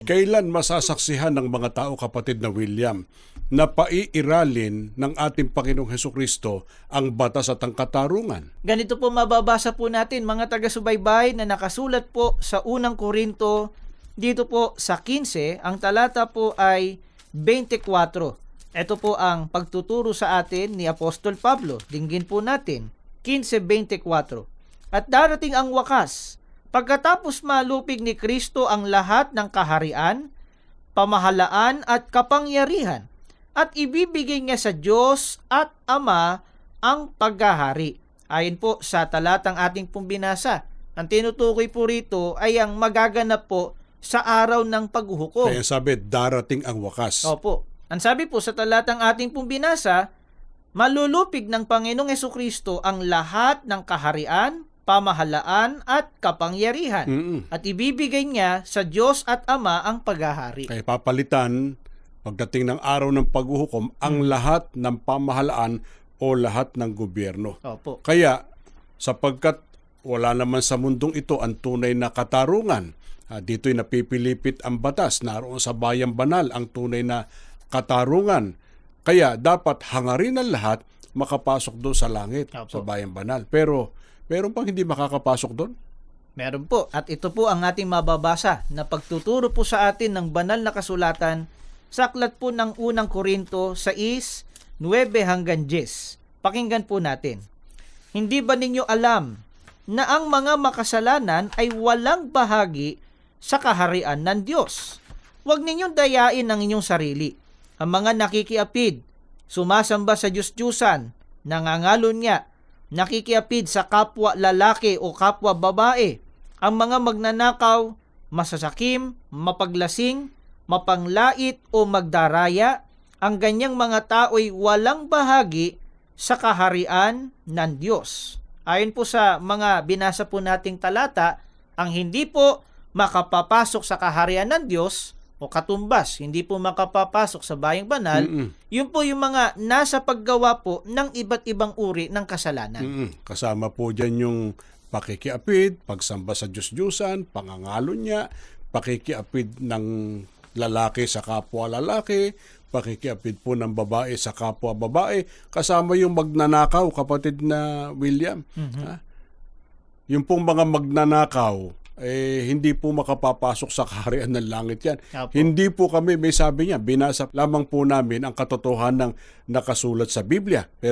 Kailan masasaksihan ng mga tao, kapatid na William, na paiiralin ng ating Panginoong Hesukristo ang batas at ang katarungan? Ganito po mababasa po natin, mga taga-subaybay, na nakasulat po sa unang Korinto, dito po sa 15, ang talata po ay 24. Ito po ang pagtuturo sa atin ni Apostol Pablo. Dinggin po natin, 15:24. At darating ang wakas, pagkatapos malupig ni Kristo ang lahat ng kaharian, pamahalaan at kapangyarihan, at ibibigay niya sa Diyos at Ama ang paghahari. Ayon po sa talatang ating pong binasa, ang tinutukoy po rito ay ang magaganap po sa araw ng paghuhukom. Kaya sabi, darating ang wakas. Opo. Ang sabi po sa talatang ating pong binasa, malulupig ng Panginoong Hesukristo ang lahat ng kaharian, pamahalaan at kapangyarihan, at ibibigay niya sa Diyos at Ama ang paghahari. Kaya papalitan, pagdating ng araw ng paghuhukom, ang lahat ng pamahalaan o lahat ng gobyerno. Opo. Kaya, sapagkat wala naman sa mundong ito ang tunay na katarungan, dito'y napipilipit ang batas, naroon sa bayang banal ang tunay na katarungan. Kaya dapat hangarin ng lahat makapasok doon sa langit, Opo. sa bayang banal. Pero meron pang hindi makakapasok doon? Meron po. At ito po ang ating mababasa na pagtuturo po sa atin ng banal na kasulatan sa aklat po ng unang Korinto 6:9-10. Pakinggan po natin. Hindi ba ninyo alam na ang mga makasalanan ay walang bahagi sa kaharian ng Diyos? Huwag ninyong dayain ang inyong sarili. Ang mga nakikiapid, sumasamba sa Diyos-Diyusan, nangangalunya, nakikiapid sa kapwa lalaki o kapwa babae, ang mga magnanakaw, masasakim, mapaglasing, mapanglait o magdaraya, ang ganyang mga tao'y walang bahagi sa kaharian ng Diyos. Ayon po sa mga binasa po nating talata, ang hindi po makapapasok sa kaharian ng Diyos o katumbas, hindi po makapapasok sa bayang banal, yun po yung mga nasa paggawa po ng iba't ibang uri ng kasalanan. Kasama po dyan yung pakikiapid, pagsamba sa Diyos-Diyusan, pangangalo niya, pakikiapid ng lalaki sa kapwa lalaki, pakikiapid po ng babae sa kapwa babae, kasama yung magnanakaw, kapatid na William. Yung pong mga magnanakaw, hindi po makapapasok sa kaharian ng langit yan. Opo. Hindi po kami, may sabi niya, binasa lamang po namin ang katotohanan ng nakasulat sa Biblia. Pero